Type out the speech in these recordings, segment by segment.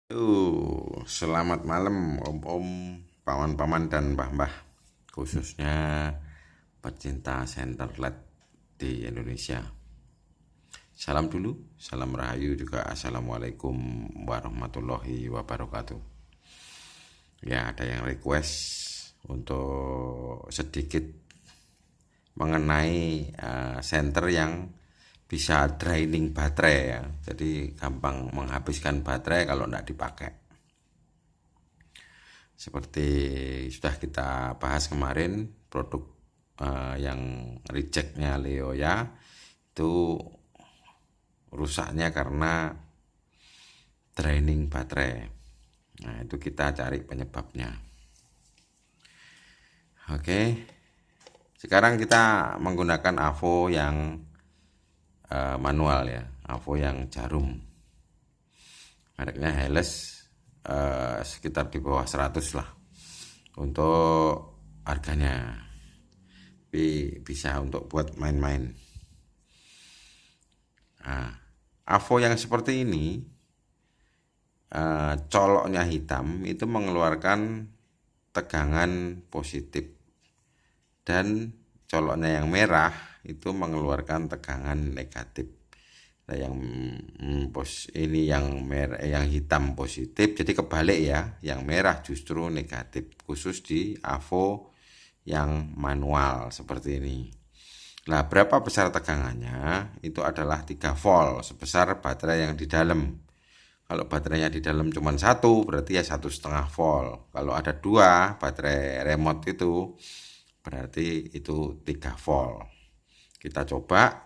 Selamat malam om-om, paman-paman dan mbah-mbah, khususnya pecinta center LED di Indonesia. Salam dulu, salam rahayu juga. Assalamualaikum warahmatullahi wabarakatuh. Ya, ada yang request untuk sedikit mengenai center yang bisa draining baterai ya. Jadi gampang menghabiskan baterai kalau tidak dipakai. Seperti sudah kita bahas kemarin, produk yang rejectnya Leoya itu rusaknya karena draining baterai. Nah, itu kita cari penyebabnya. Oke, sekarang kita menggunakan AVO yang manual ya, AVO yang jarum. Mereknya Heles, sekitar di bawah 100 lah untuk harganya, tapi bisa untuk buat main-main. Nah, AVO yang seperti ini, coloknya hitam itu mengeluarkan tegangan positif, dan coloknya yang merah itu mengeluarkan tegangan negatif. Nah, yang hitam positif, jadi kebalik ya, yang merah justru negatif, khusus di AVO yang manual seperti ini. Nah, berapa besar tegangannya? Itu adalah 3 volt sebesar baterai yang di dalam. Kalau baterainya di dalam cuma satu, berarti ya 1,5 volt. Kalau ada 2 baterai remote itu, berarti itu 3 volt. Kita coba.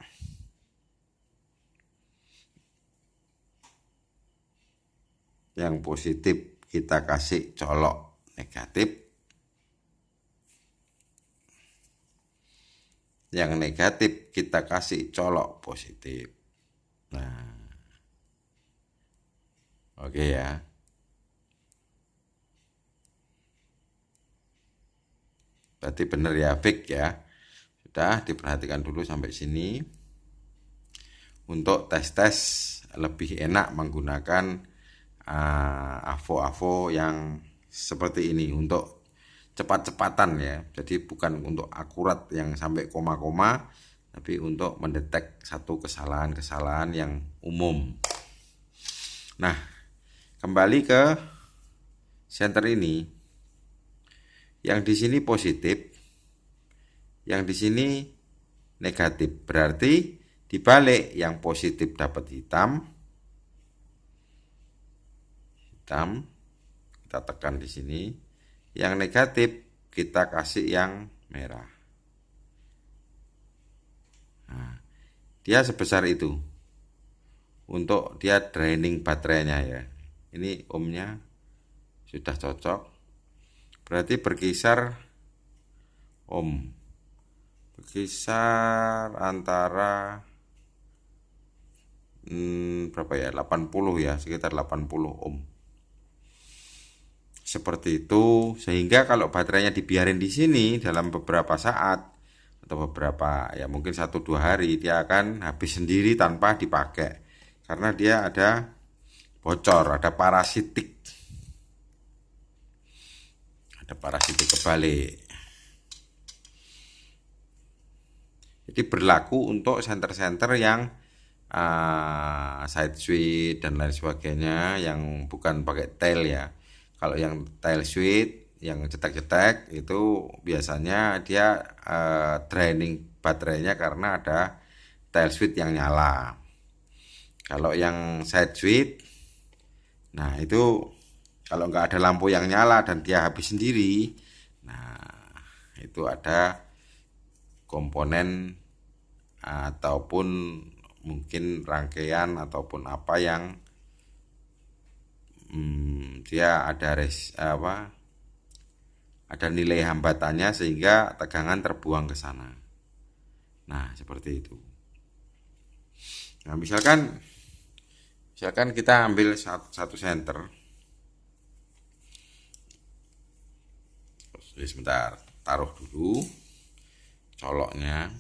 Yang positif kita kasih colok negatif, yang negatif kita kasih colok positif. Nah, oke ya. Berarti benar ya, fix ya. Sudah diperhatikan dulu sampai sini. Untuk tes-tes lebih enak menggunakan AVO-AVO yang seperti ini untuk cepat-cepatan ya. Jadi bukan untuk akurat yang sampai koma-koma, tapi untuk mendetek satu kesalahan-kesalahan yang umum. Nah, kembali ke center ini. Yang di sini positif, yang di sini negatif. Berarti dibalik, yang positif dapat hitam, kita tekan di sini. Yang negatif kita kasih yang merah. Nah, dia sebesar itu untuk dia draining baterainya ya. Ini ohmnya sudah cocok. Berarti berkisar antara berapa ya, 80 ya, sekitar 80 ohm. Seperti itu, sehingga kalau baterainya dibiarin di sini dalam beberapa saat atau beberapa ya mungkin 1-2 hari, dia akan habis sendiri tanpa dipakai, karena dia ada bocor, ada parasitik kebalik. Jadi berlaku untuk senter-senter yang side switch dan lain sebagainya yang bukan pakai tail ya. Kalau yang tail switch yang cetek-cetek itu biasanya dia draining baterainya karena ada tail switch yang nyala. Kalau yang side switch, nah itu kalau nggak ada lampu yang nyala dan dia habis sendiri, nah itu ada komponen ataupun mungkin rangkaian ataupun apa yang dia ada nilai hambatannya sehingga tegangan terbuang ke sana. Nah, seperti itu. Nah, misalkan kita ambil satu senter. Sebentar, taruh dulu coloknya.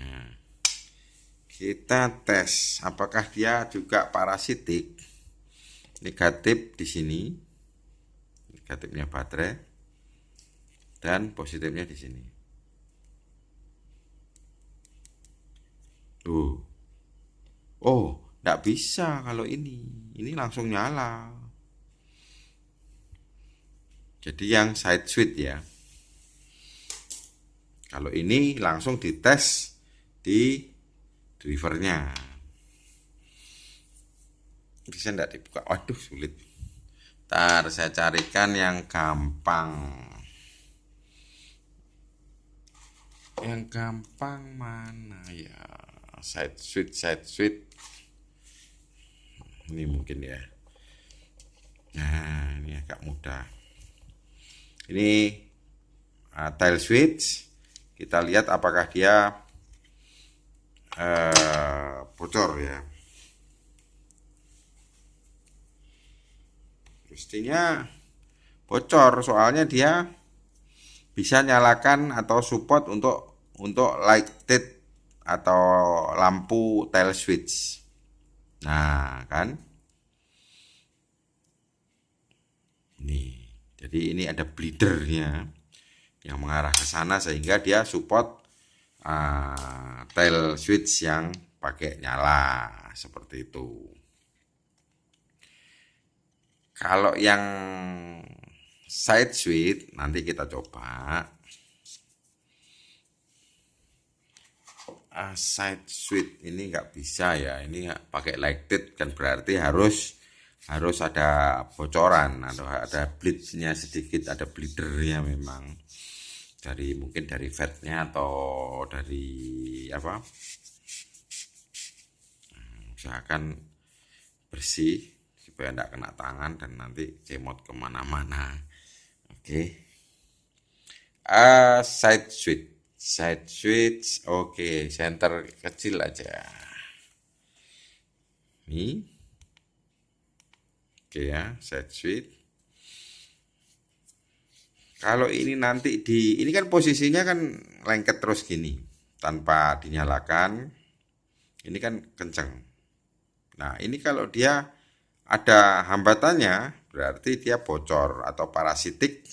Nah, Kita tes apakah dia juga parasitik. Negatif di sini, negatifnya baterai, dan positifnya di sini. Tuh. Oh, nggak bisa kalau ini langsung nyala. Jadi yang side switch ya. Kalau ini langsung dites di drivernya. Bisa enggak dibuka? Waduh, sulit. Ntar saya carikan yang gampang. Yang gampang mana ya? Side switch, side switch. Ini mungkin ya. Nah, ini agak mudah. Ini tail switch. Kita lihat apakah dia bocor ya. Mestinya bocor, soalnya dia bisa nyalakan atau support untuk lighted atau lampu tail switch. Nah, kan? Nih, jadi ini ada bleedernya yang mengarah ke sana sehingga dia support tail switch yang pakai nyala seperti itu. Kalau yang side switch nanti kita coba. Side switch ini nggak bisa ya. Ini pakai lighted kan berarti harus ada bocoran atau ada bleednya sedikit, ada bleedernya memang. Mungkin dari fatnya atau dari apa? Usahakan bersih supaya tidak kena tangan dan nanti cemot kemana-mana. Oke. Side switch, oke, center kecil aja. Ini, oke ya, side switch. Kalau ini nanti ini kan posisinya kan lengket terus gini, tanpa dinyalakan. Ini kan kenceng. Nah, ini kalau dia ada hambatannya, berarti dia bocor atau parasitik,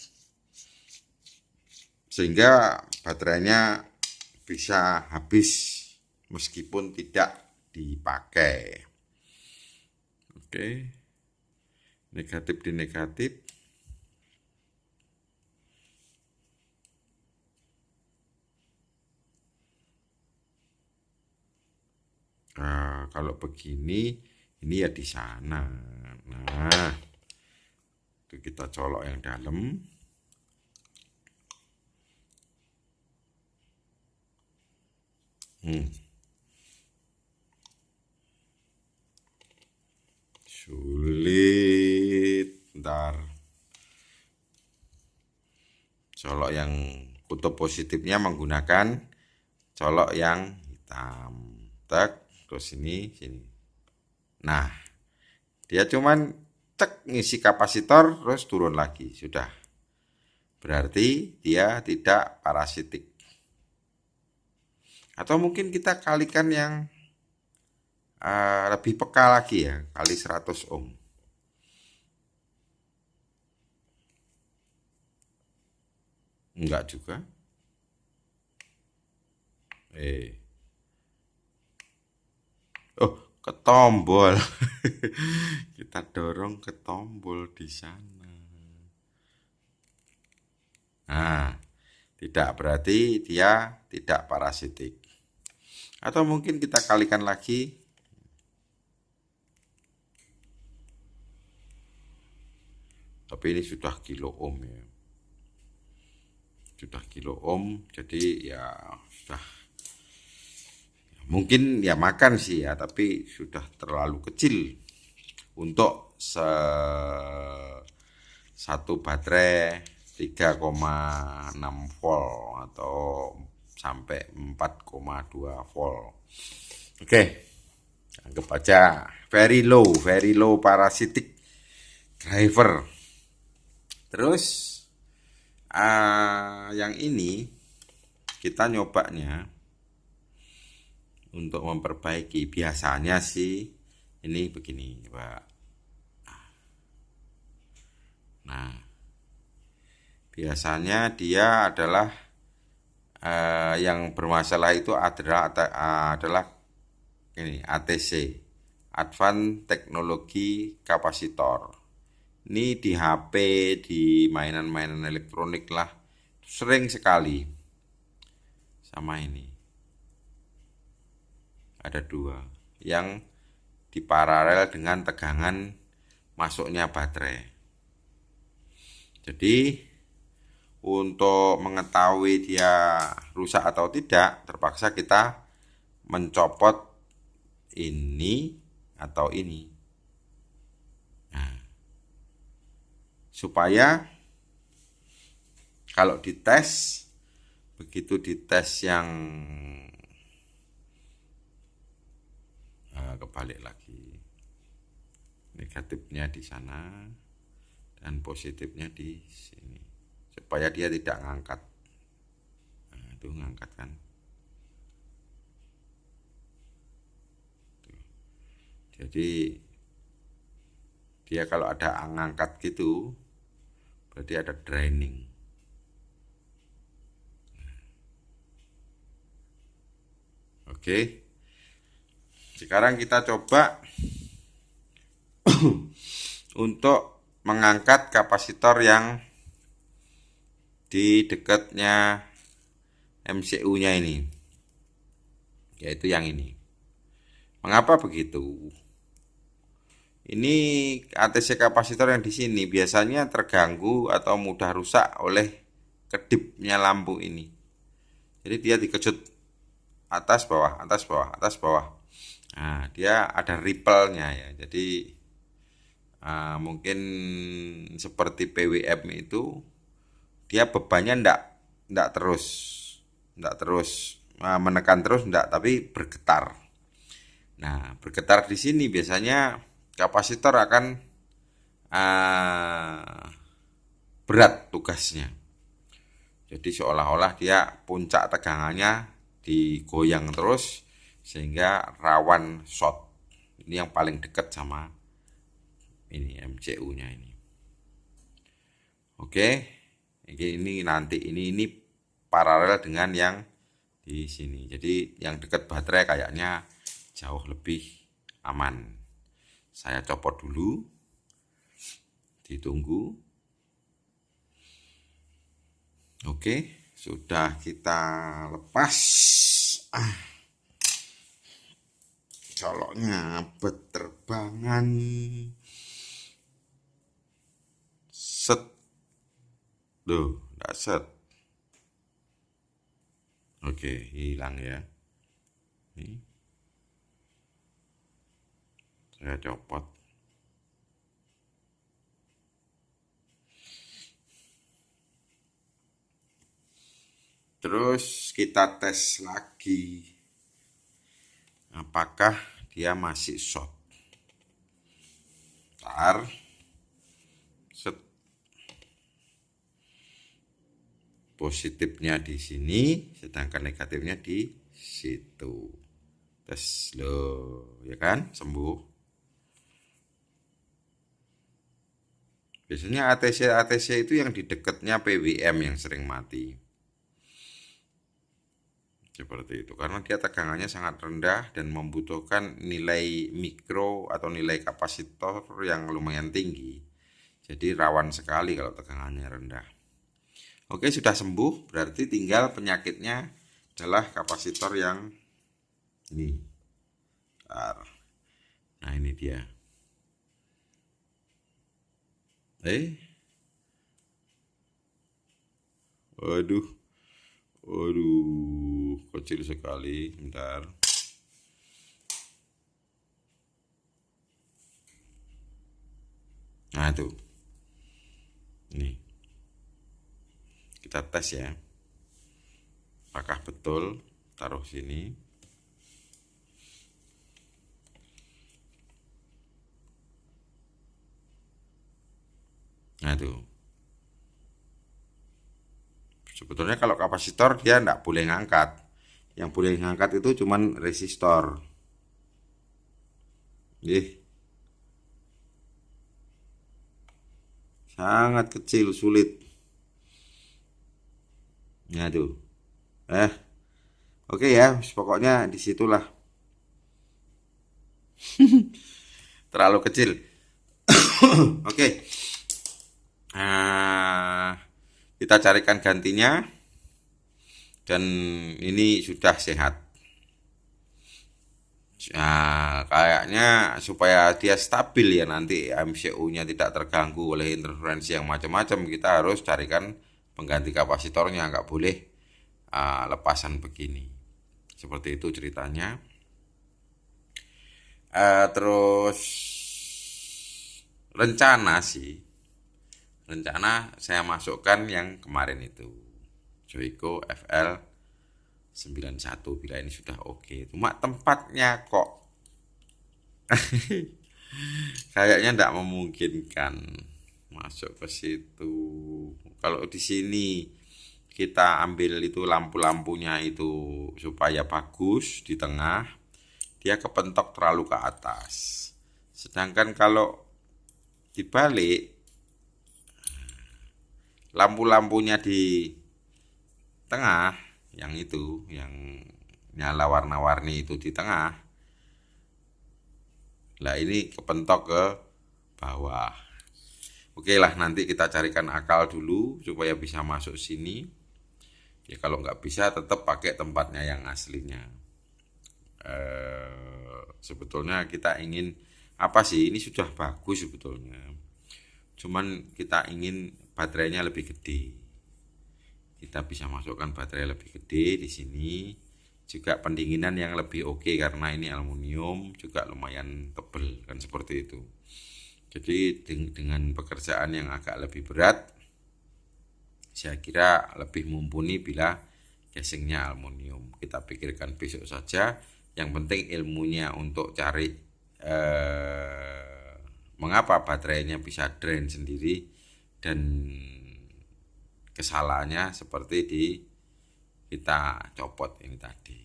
sehingga baterainya bisa habis meskipun tidak dipakai. Oke, negatif di negatif. Nah, kalau begini, ini ya di sana. Nah, itu kita colok yang dalam. Sulit. Ntar colok yang kutub positifnya menggunakan colok yang hitam. Tak, terus sini. Nah, dia cuman cek ngisi kapasitor terus turun lagi, sudah. Berarti dia tidak parasitik. Atau mungkin kita kalikan yang lebih peka lagi ya, kali 100 ohm. Enggak juga. Oh, ke tombol. Kita dorong ke tombol di sana. Nah, tidak berarti dia tidak parasitik. Atau mungkin kita kalikan lagi. Tapi ini sudah kilo ohm ya. Sudah kilo ohm, jadi ya sudah. Mungkin ya makan sih ya, tapi sudah terlalu kecil untuk satu baterai 3,6 volt atau sampai 4,2 volt. Oke, anggap aja very low parasitic driver. Terus yang ini kita nyobanya untuk memperbaiki. Biasanya sih ini begini, Pak. Nah, biasanya dia adalah yang bermasalah itu adalah ini ATC, Advanced Technology Capacitor. Ini di HP, di mainan-mainan elektronik lah, sering sekali sama ini. Ada dua yang diparalel dengan tegangan masuknya baterai. Jadi untuk mengetahui dia rusak atau tidak, terpaksa kita mencopot ini atau ini. Nah, supaya kalau dites, begitu dites yang kebalik lagi, negatifnya di sana dan positifnya di sini, supaya dia tidak ngangkat. Nah, itu ngangkat kan. Tuh. Jadi dia kalau ada ngangkat gitu, berarti ada draining. Oke. Sekarang kita coba untuk mengangkat kapasitor yang di dekatnya MCU-nya ini, yaitu yang ini. Mengapa begitu? Ini ATC kapasitor yang di sini biasanya terganggu atau mudah rusak oleh kedipnya lampu ini. Jadi dia dikejut atas bawah, atas bawah, atas bawah. Nah, dia ada ripple-nya ya. Jadi mungkin seperti PWM itu dia bebannya ndak terus menekan terus ndak, tapi bergetar. Nah, bergetar di sini biasanya kapasitor akan berat tugasnya. Jadi seolah-olah dia puncak tegangannya digoyang terus sehingga rawan short. Ini yang paling dekat sama ini MCU-nya ini. Oke, ini nanti ini paralel dengan yang di sini. Jadi yang dekat baterai kayaknya jauh lebih aman. Saya copot dulu. Ditunggu. Oke, sudah kita lepas. Coloknya berterbangan. Set. Duh, enggak set. Oke, hilang ya. Ini. Saya copot. Terus kita tes lagi. Apakah dia masih short? Bentar. Set. Positifnya di sini, sedangkan negatifnya di situ. Tes loh, ya kan? Sembuh. Biasanya ATC itu yang di dekatnya PWM yang sering mati. Seperti itu, karena dia tegangannya sangat rendah dan membutuhkan nilai mikro atau nilai kapasitor yang lumayan tinggi. Jadi rawan sekali kalau tegangannya rendah. Oke, sudah sembuh, berarti tinggal penyakitnya adalah kapasitor yang ini. Nah, ini dia. Waduh. Waduh, kecil sekali. Bentar. Nah, itu. Ini. Kita tes ya. Apakah betul? Taruh sini. Nah, itu. Sebetulnya kalau kapasitor dia tidak boleh ngangkat. Yang boleh ngangkat itu cuman resistor. Sangat kecil, sulit. Ya tuh. Eh, oke ya, pokoknya disitulah. Terlalu kecil. Oke. Nah, kita carikan gantinya. Dan ini sudah sehat. Nah, kayaknya supaya dia stabil ya nanti MCU-nya tidak terganggu oleh interferensi yang macam-macam, kita harus carikan pengganti kapasitornya, nggak boleh lepasan begini. Seperti itu ceritanya. Terus rencana saya masukkan yang kemarin itu Joico FL 91 bila ini sudah oke. Cuma tempatnya kok kayaknya tidak memungkinkan masuk ke situ. Kalau di sini kita ambil itu lampu-lampunya itu supaya bagus di tengah, dia kepentok terlalu ke atas. Sedangkan kalau dibalik, lampu-lampunya di tengah, yang itu, yang nyala warna-warni itu di tengah, lah ini kepentok ke bawah. Oke lah, nanti kita carikan akal dulu supaya bisa masuk sini. Ya kalau nggak bisa tetap pakai tempatnya yang aslinya. Sebetulnya kita ingin apa sih? Ini sudah bagus sebetulnya. Cuman kita ingin baterainya lebih gede. Kita bisa masukkan baterai lebih gede di sini. Juga pendinginan yang lebih oke karena ini aluminium juga lumayan tebal kan seperti itu. Jadi dengan pekerjaan yang agak lebih berat, saya kira lebih mumpuni bila casingnya aluminium. Kita pikirkan besok saja. Yang penting ilmunya untuk cari mengapa baterainya bisa drain sendiri dan kesalahannya seperti di kita copot ini tadi.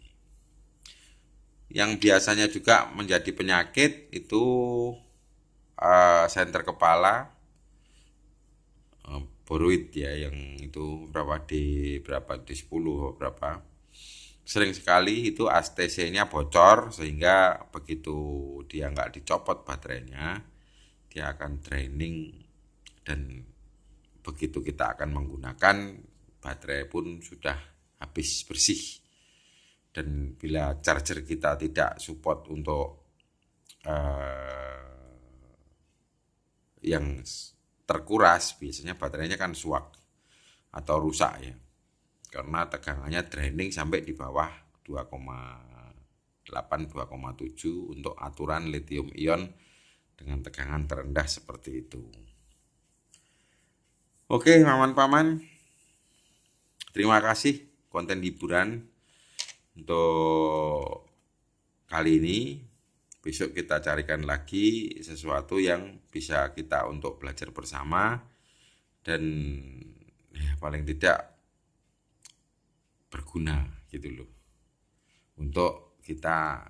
Yang biasanya juga menjadi penyakit itu senter kepala boroid ya, yang itu berapa di 10 berapa. Sering sekali itu ATC-nya bocor sehingga begitu dia nggak dicopot baterainya, dia akan draining dan begitu kita akan menggunakan baterai pun sudah habis bersih. Dan bila charger kita tidak support untuk yang terkuras, biasanya baterainya kan suak atau rusak ya, karena tegangannya draining sampai di bawah 2,8 2,7 untuk aturan lithium ion dengan tegangan terendah seperti itu. Oke, paman-paman, terima kasih konten hiburan untuk kali ini. Besok kita carikan lagi sesuatu yang bisa kita untuk belajar bersama dan ya, paling tidak berguna gitu loh untuk kita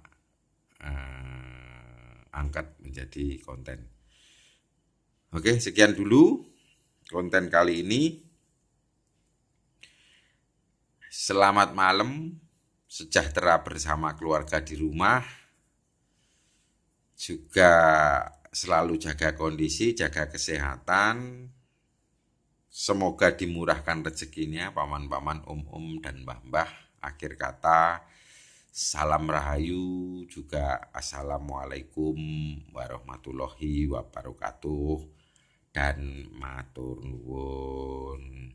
angkat menjadi konten. Oke, sekian dulu konten kali ini. Selamat malam, sejahtera bersama keluarga di rumah. Juga selalu jaga kondisi, jaga kesehatan. Semoga dimurahkan rezekinya paman-paman, om-om dan mbah-mbah. Akhir kata, salam rahayu, juga assalamualaikum warahmatullahi wabarakatuh dan matur nuwun.